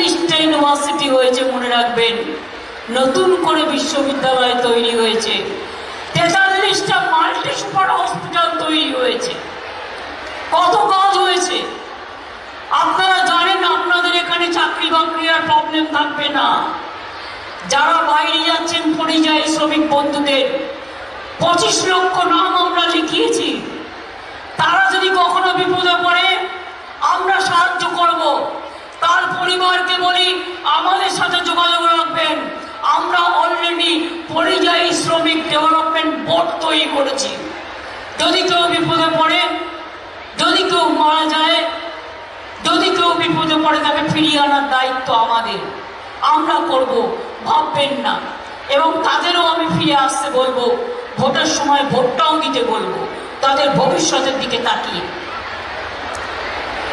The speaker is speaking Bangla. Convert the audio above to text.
43টা ইউনিভার্সিটি হয়েছে, মনে রাখবেন। নতুন করে বিশ্ববিদ্যালয় তৈরি হয়েছে, 43টা মাল্টি সুপার হসপিটাল তৈরি হয়েছে। কত কাজ হয়েছে আপনারা জানেন। আপনাদের এখানে চাকরি বাকরির আর প্রবলেম থাকবে না। যারা বাইরে যাচ্ছেন পরিযায়ী শ্রমিক বন্ধুদের 25 লক্ষ নাম আমরা লিখিয়েছি। তারা যদি কখনো বিপদে পড়ে আমরা সাহায্য করব। তার পরিবারকে বলি আমাদের সাথে যোগাযোগ রাখবেন। আমরা অলরেডি পরিযায়ী শ্রমিক ডেভেলপমেন্ট বোর্ড তৈরি করেছি। যদি কেউ বিপদে পড়ে, যদি কেউ মারা যায়, যদি কেউ বিপদে পড়ে, তাকে ফিরিয়ে আনার দায়িত্ব আমাদের, আমরা করব, ভাববেন না। এবং তাদেরও আমি ফিরে আসতে বলবো, ভোটের সময় ভোটটাও দিতে বলবো, তাদের ভবিষ্যতের দিকে তাকিয়ে।